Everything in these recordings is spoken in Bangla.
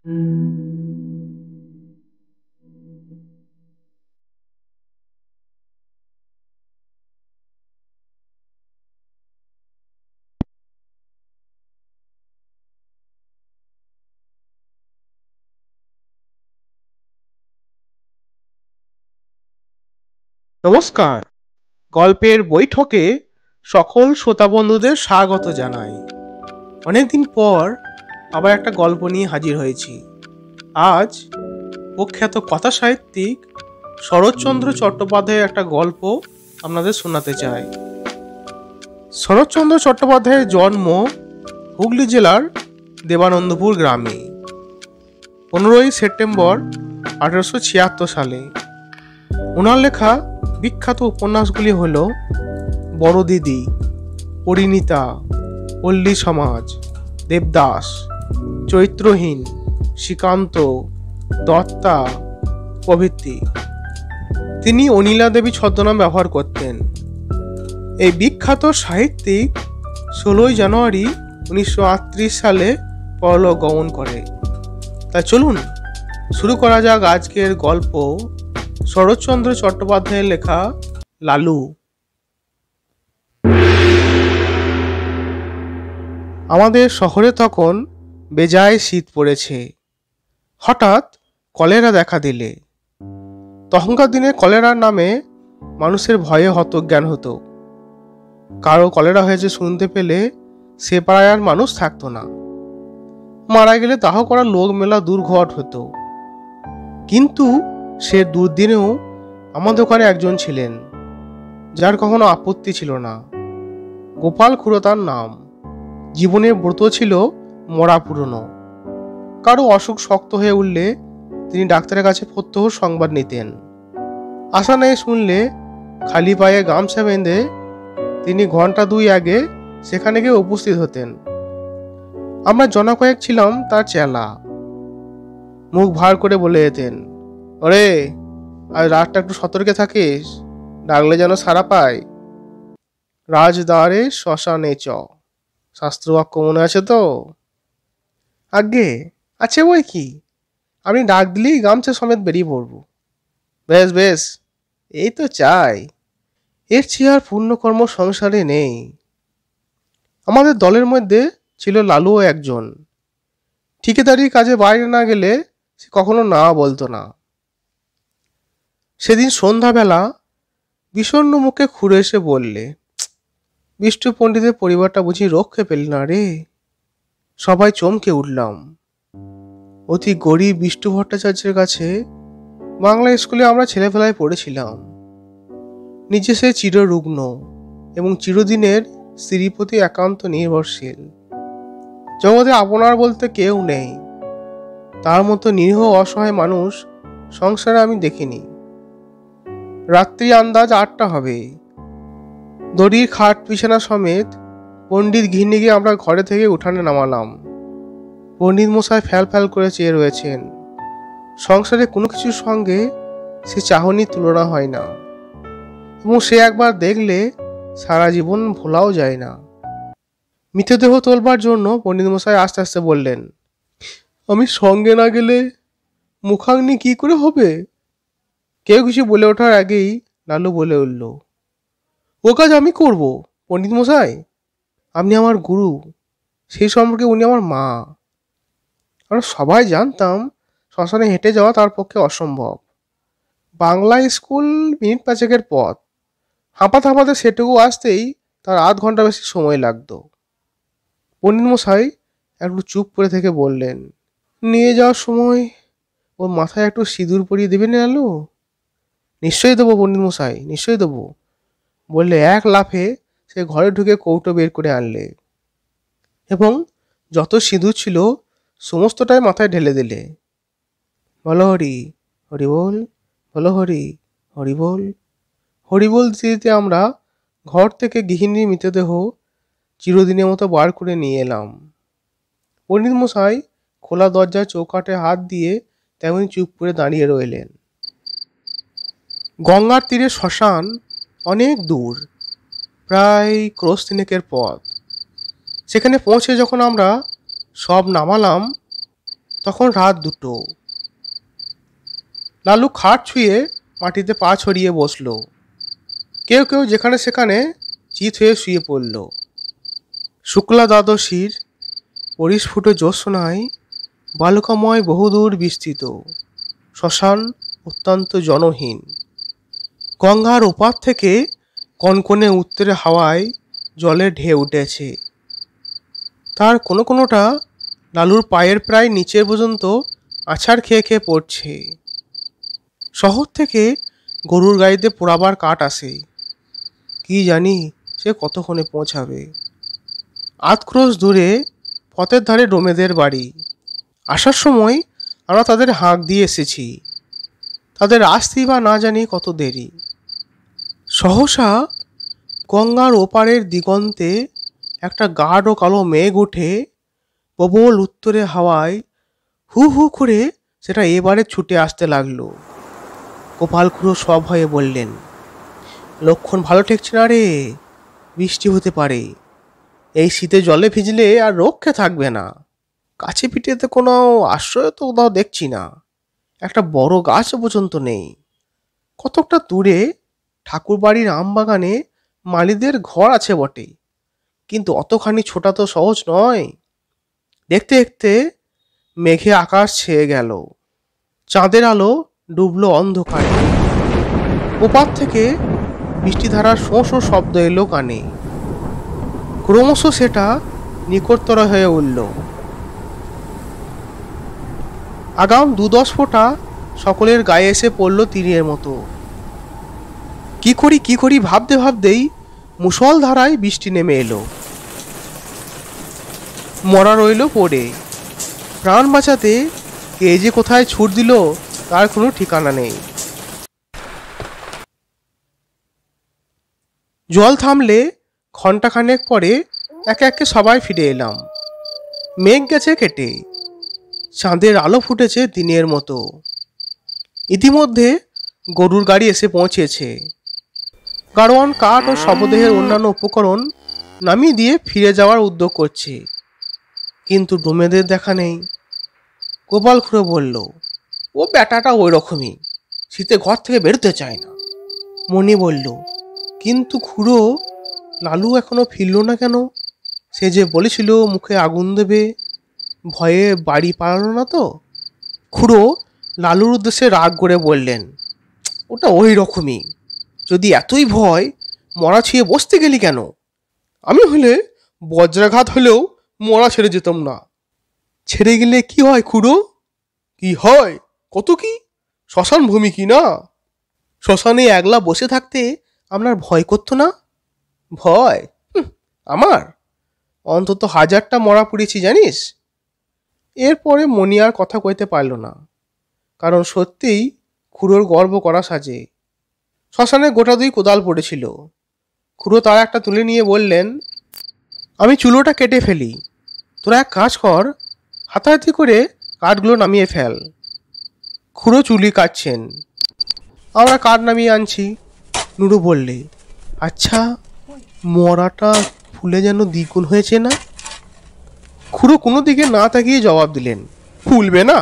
নমস্কার। গল্পের বৈঠকে সকল শ্রোতা বন্ধুদের স্বাগত জানাই। অনেকদিন পর আবার একটা গল্প নিয়ে হাজির হয়েছি। আজ প্রখ্যাত কথা সাহিত্যিক শরৎচন্দ্র চট্টোপাধ্যায়ের একটা গল্প আপনাদের শোনাতে চাই। শরৎচন্দ্র চট্টোপাধ্যায়ের জন্ম হুগলি জেলার দেবানন্দপুর গ্রামে 15ই সেপ্টেম্বর 1876 সালে। ওনার লেখা বিখ্যাত উপন্যাসগুলি হল বড় দিদি, পরিণীতা, পল্লী সমাজ, দেবদাস, চৈত্রহীন, শ্রীকান্ত, দত্তা প্রভৃতি। তিনি অনিলা দেবী ছদ্মনাম ব্যবহার করতেন। এই বিখ্যাত সাহিত্যিক 16ই জানুয়ারি 1938 সালে পরলোক গমন করে। তা চলুন শুরু করা যাক আজকের গল্প, শরৎচন্দ্র চট্টোপাধ্যায়ের লেখা লালু। আমাদের শহরে তখন বেজায় শীত পড়েছে। হঠাৎ কলেরা দেখা দিলে। তখনকার দিনে কলেরার নামে মানুষের ভয়ে হতজ্ঞান হতো। কারো কলেরা হয়েছে শুনতে পেলে সে পাড়ায় আর মানুষ থাকতো না। মারা গেলে দাহ করার লোক মেলা দুর্ঘট হতো। কিন্তু সে দুর্দিনেও আমাদের ওখানে একজন ছিলেন যার কখনো আপত্তি ছিল না। গোপাল খুড়ো তার নাম। জীবনের ব্রত ছিল মরা পুরনো। কারো অসুখ শক্ত হয়ে উঠলে তিনি ডাক্তারের কাছে প্রত্যহ সংবাদ নিতেন। আশা নেই শুনলে খালি পায়ে গামছা বেঁধে তিনি ঘন্টা 2 আগে সেখানে গিয়ে উপস্থিত হতেন। আমরা জনা কয়েক ছিলাম তার চেলা। মুখ ভার করে বলে যেতেন, ওরে আজ রাতটা একটু সতর্কে থাকিস, ডাকলে যেন সারা পায়। রাজদ্বারে শ্মশানে চ, শাস্ত্রবাক্য মনে আছে তো? আজ্ঞে আছে বই কি, আপনি ডাক দিলেই গামছা সমেত বেরিয়ে পড়ব। বেশ বেশ, এই তো চাই। এর চেয়ে আর পুণ্যকর্ম সংসারে নেই। আমাদের দলের মধ্যে ছিল লালুও একজন। ঠিকাদারির কাজে বাইরে না গেলে সে কখনো না বলতো না। সেদিন সন্ধ্যাবেলা বিষণ্ণ মুখে খুড়ে এসে বললে, বিষ্টু পণ্ডিতের পরিবারটা বুঝি রক্ষে পেল না রে। সবাই চমকে উঠলাম। অতি গরিব বিষ্টু ভট্টাচার্যের কাছে বাংলা স্কুলে আমরা ছেলেবেলায় পড়েছিলাম। নিজে সে চিররুগ্ন এবং চিরদিনের স্ত্রীর প্রতি একান্ত নির্ভরশীল। জগতে আপনার বলতে কেউ নেই। তার মতো নিরীহ অসহায় মানুষ সংসারে আমি দেখিনি। রাত্রি আন্দাজ 8টা হবে। দড়ির খাট বিছানা সমেত পণ্ডিত ঘিন্নিকে আমরা ঘরে থেকে উঠানে নামালাম। পণ্ডিত মশাই ফ্যাল ফ্যাল করে চেয়ে রয়েছেন। সংসারে কোনো কিছুর সঙ্গে সে চাহনির তুলনা হয় না, এবং সে একবার দেখলে সারা জীবন ভোলাও যায় না। মৃতদেহ তোলবার জন্য পণ্ডিত মশাই আস্তে আস্তে বললেন, আমি সঙ্গে না গেলে মুখাগ্নি কি করে হবে? কেউ কিছু বলে ওঠার আগেই লালু বলে উঠল, ও কাজ আমি করব পণ্ডিত মশাই। আপনি আমার গুরু, সেই সম্পর্কে উনি আমার মা। আমরা সবাই জানতাম শ্মশানে হেঁটে যাওয়া তার পক্ষে অসম্ভব। বাংলা স্কুল মিনিট 5 পথ। হাঁপাতে হাঁপাতে সেটুকু আসতেই তার আধ ঘন্টা বেশি সময় লাগতো। পণ্ডিত মশাই একটু চুপ করে থেকে বললেন, নিয়ে যাওয়ার সময় ওর মাথায় একটু সিঁদুর পরিয়ে দেবেন লালু? নিশ্চয়ই দেবো পণ্ডিত মশাই, নিশ্চয়ই দেবো, বললে এক লাফে সে ঘরে ঢুকে কৌটো বের করে আনলে এবং যত সিঁদুর ছিল সমস্তটাই মাথায় ঢেলে দিলে। বলো হরি, হরি বল, বলো হরি, হরি বল। হরি বল দিতে দিতে আমরা ঘর থেকে গৃহিণীর মৃতদেহ চিরদিনের মতো বার করে নিয়ে এলাম। পণ্ডিত মশাই খোলা দরজার চৌকাঠে হাত দিয়ে তেমনি চুপ করে দাঁড়িয়ে রইলেন। গঙ্গার তীরে শ্মশান অনেক দূর, প্রায় ক্রোশ 3 পথ। সেখানে পৌঁছে যখন আমরা সব নামালাম, তখন রাত 2টো। লালু খাট ছুঁয়ে মাটিতে পা ছড়িয়ে বসলো। কেউ কেউ যেখানে সেখানে চিত হয়ে শুয়ে পড়ল। শুক্লা দ্বাদশীর পরিস্ফুট জ্যোৎস্নায় বালুকাময় বহুদূর বিস্তৃত শ্মশান অত্যন্ত জনহীন। গঙ্গার ওপার থেকে কনকনে উত্তরে হাওয়ায় জলে ঢেউ উঠেছে। তার কোনো কোনোটা লালুর পায়ের প্রায় নিচের পর্যন্ত আছাড় খেয়ে খেয়ে পড়ছে। শহর থেকে গরুর গাড়িতে পোড়াবার কাঠ আসে, কি জানি সে কতক্ষণে পৌঁছাবে। 8 ক্রোশ দূরে পথের ধারে ডোমেদের বাড়ি। আসার সময় আমরা তাদের হাঁক দিয়ে এসেছি, তাদের আসতেই বা না জানি কত দেরি। সহসা গঙ্গার ওপারের দিগন্তে একটা গাঢ় কালো মেঘ উঠে প্রবল উত্তরে হাওয়ায় হু হু করে সেটা এবারে ছুটে আসতে লাগলো। গোপাল খুড়ো সভয়ে বললেন, লক্ষণ ভালো ঠেকছে না রে, বৃষ্টি হতে পারে। এই শীতে জলে ভিজলে আর রক্ষে থাকবে না। কাছে পিঠেতে কোনো আশ্রয় তো কোথাও দেখছি না, একটা বড় গাছ পর্যন্ত নেই। কতকটা দূরে ঠাকুর বাড়ির আম বাগানে মালিদের ঘর আছে বটে, কিন্তু অতখানি ছোটা তো সহজ নয়। দেখতে দেখতে মেঘে আকাশ ছেয়ে গেল, চাঁদের আলো ডুবলো অন্ধকারে। ওপার থেকে বৃষ্টিধারার শোঁ শোঁ শব্দ এলো কানে। ক্রমশ সেটা নিকটতর হয়ে উঠল। আগাম 2-10 ফোঁটা সকলের গায়ে এসে পড়ল তীরের মতো। কি করি ভাবতে ভাবতেই মুষলধারায় বৃষ্টি নেমে এলো। মরা রইল পড়ে। প্রাণ বাঁচাতে কে যে কোথায় ছুট দিল তার কোনো ঠিকানা নেই। জল থামলে ঘণ্টাখানেক পরে একে একে সবাই ফিরে এলাম। মেঘ গেছে কেটে, চাঁদের আলো ফুটেছে দিনের মতো। ইতিমধ্যে গরুর গাড়ি এসে পৌঁছেছে। গাড়োয়ান কাঠ ও শবদেহের অন্যান্য উপকরণ নামিয়ে দিয়ে ফিরে যাওয়ার উদ্যোগ করছে, কিন্তু ডোমেদের দেখা নেই। গোপাল খুড়ো বলল, ও ব্যাটাটা ওই রকমই, শীতে ঘর থেকে বেরোতে চায় না। মণি বলল, কিন্তু খুড়ো, লালু এখনো ফিরল না কেন? সে যে বলেছিল মুখে আগুন দেবে, ভয়ে বাড়ি পালালো না তো? খুড়ো লালুর উদ্দেশ্যে রাগ করে বললেন, ওটা ওই রকমই, যদি এতই ভয় মরা ছুঁয়ে বসতে গেলি কেন? আমি হলে বজ্রাঘাত হলেও মরা ছেড়ে যেতাম না। ছেড়ে গেলে কি হয় খুড়ো? কি হয়? কত কি, শ্মশান ভূমি কি না? শ্মশানে একলা বসে থাকতে আপনার ভয় করতো না? ভয় আমার? অন্তত 1000টা মরা পুড়েছি জানিস। এরপরে মণি আর কথা কইতে পারল না, কারণ সত্যিই খুড়োর গর্ব করা সাজে। শ্মশানে গোটা 2 কোদাল পড়েছিল। খুড়ো তার একটা তুলে নিয়ে বললেন, আমি চুলোটা কেটে ফেলি, তোরা এক কাজ কর, হাতাহাতি করে কাঠগুলো নামিয়ে ফেল। খুড়ো চুলি কাটছেন, আমরা কাঠ নামিয়ে আনছি। নুরু বললে, আচ্ছা, মরাটা ফুলে যেন দ্বিগুণ হয়েছে না? খুড়ো কোনো দিকে না তাকিয়ে জবাব দিলেন, ফুলবে না,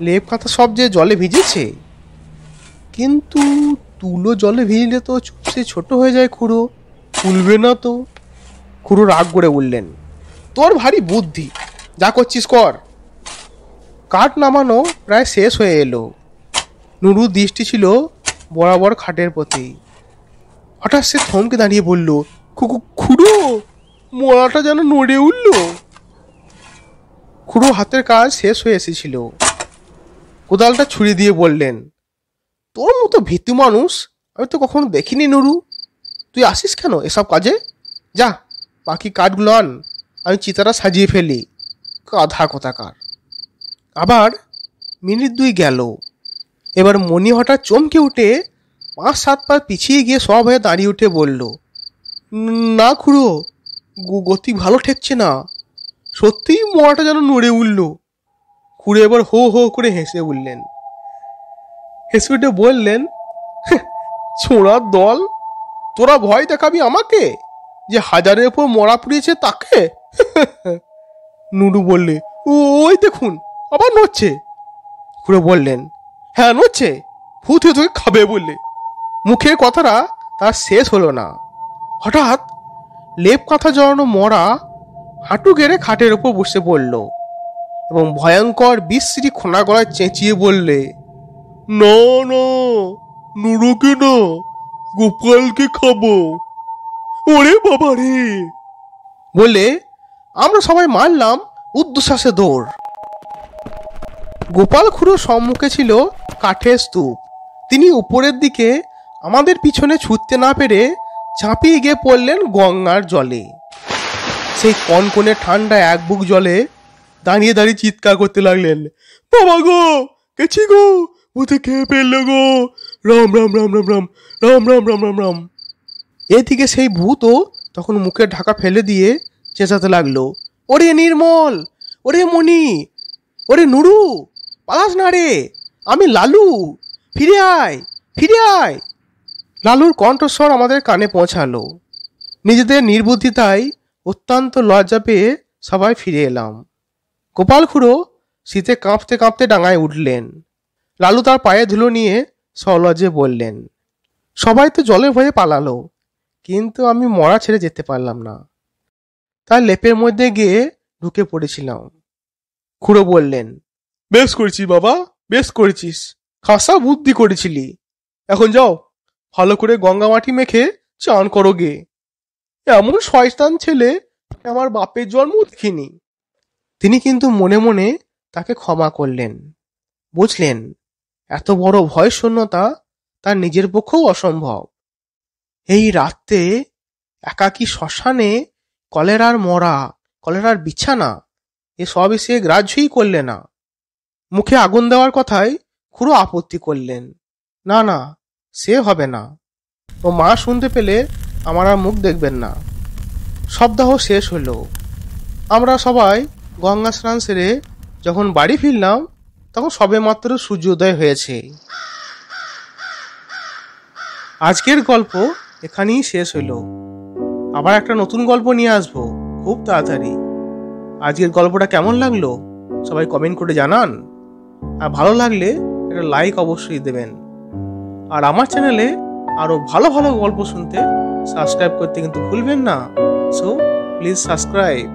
লেপ কাঁথা সব যে জলে ভিজেছে। কিন্তু তুলো জলে ভিজলে তো সে ছোট হয়ে যায় খুড়ো, ফুলবে না তো। খুড়ো রাগ করে বললেন, তোর ভারী বুদ্ধি, যা করছিস কর। কাঠ নামানো প্রায় শেষ হয়ে এলো। নুরুর দৃষ্টি ছিল বরাবর খাটের প্রতি। হঠাৎ সে থমকে দাঁড়িয়ে বলল, খুড়ো, মরাটা যেন নড়ে উঠল। খুড়ো হাতের কাজ শেষ হয়ে এসেছিল। কোদালটা ছুরি দিয়ে বললেন, তোর মতো ভীতু মানুষ আমি তো কখনো দেখিনি নুরু, তুই আসিস কেন এসব কাজে? যা, বাকি কাঠগুলো আন, আমি চিতাটা সাজিয়ে ফেলি। গাধা কোথাকার। আবার মিনিট 2 গেল। এবার মণি হঠাৎ চমকে উঠে 5-7 পা পিছিয়ে গিয়ে সব হয়ে দাঁড়িয়ে উঠে বলল, না খুড়ো, গতি ভালো ঠেকছে না, সত্যিই মরাটা যেন নড়ে উঠল। খুড়ো এবার হো হো করে হেসে উঠলেন। হেসে উঠে বললেন, ছোঁড়ার দল, তোরা ভয় দেখাবি আমাকে যে 1000-এর উপর মরা পুড়িয়েছে তাকে? নুরু বললে, ওই দেখুন আবার নড়ছে। খুড়ো বললেন, হ্যাঁ নড়ছে, ভূত হয়ে তোকে খাবে বললে। মুখের কথাটা তার শেষ হলো না, হঠাৎ লেপ কাঁথা জড়ানো মরা হাঁটু গেড়ে খাটের ওপর বসে পড়ল এবং ভয়ঙ্কর বিশ্রী খোনা গলায় চেঁচিয়ে বললে, না না, নুরুকে না, গোপালকে খাবো। ওরে বাবা রে বলে আমরা সবাই মারলাম উদ্ধশ্বাসে দৌড়। গোপাল খুড়োর সম্মুখে ছিল কাঠের স্তূপ। তিনি উপরের দিকে আমাদের পিছনে ছুটতে না পেরে ঝাঁপিয়ে গিয়ে পড়লেন গঙ্গার জলে। সেই কনকনে ঠান্ডা এক বুক জলে দাঁড়িয়ে দাঁড়িয়ে চিৎকার করতে লাগলেন, বাবা গো, গেছি গো, ভূতে খেয়ে ফেললো গো, রাম রাম রাম রাম রাম রাম রাম রাম রাম রাম। এদিকে সেই ভূতও তখন মুখের ঢাকা ফেলে দিয়ে চেঁচাতে লাগলো, ওরে নির্মল, ওরে মণি, ওরে নুরু, পালাস না রে, আমি লালু, ফিরে আয়, ফিরে আয়। লালুর কণ্ঠস্বর আমাদের কানে পৌঁছালো। নিজেদের নির্বুদ্ধিতায় অত্যন্ত লজ্জা পেয়ে সবাই ফিরে এলাম। গোপাল খুড়ো শীতে কাঁপতে কাঁপতে ডাঙায় উঠলেন। লালু তার পায়ে ধুলো নিয়ে সলজ্জে বললেন, সবাই তো জলের ভয়ে পালালো, কিন্তু আমি মরা ছেড়ে যেতে পারলাম না, তার লেপের মধ্যে গিয়ে ঢুকে পড়েছিলাম। খুড়ো বললেন, বেশ করেছিস বাবা, বেশ করেছিস, খাসা বুদ্ধি করেছিলি। এখন যাও, ভালো করে গঙ্গা মাটি মেখে চান করো গে। এমন শয়তান ছেলে আমার বাপের জন্ম দেখিনি। তিনি কিন্তু মনে মনে তাকে ক্ষমা করলেন। বুঝলেন, এত বড় ভয় শূন্যতা তার নিজের পক্ষেও অসম্ভব। এই রাত্রে একাকী শ্মশানে কলেরার মরা, কলেরার বিছানা, এসবই সে গ্রাহ্যই করলে না। মুখে আগুন দেওয়ার কথায় খুড়ো আপত্তি করলেন, না না, সে হবে না, ও মা শুনতে পেলে আমার আর মুখ দেখবেন না। সপ্তাহ শেষ হলো। আমরা সবাই গঙ্গা স্নান সেরে যখন বাড়ি ফিরলাম, তখন সবে মাত্র সূর্যোদয় হয়েছে। আজকের গল্প এখানেই শেষ হলো। আবার একটা নতুন গল্প নিয়ে আসবো খুব তাড়াতাড়ি। আজকের গল্পটা কেমন লাগলো সবাই কমেন্ট করে জানান, আর ভালো লাগলে একটা লাইক অবশ্যই দেবেন। আর আমার চ্যানেলে আরো ভালো ভালো গল্প শুনতে সাবস্ক্রাইব করতে কিন্তু ভুলবেন না। So please subscribe.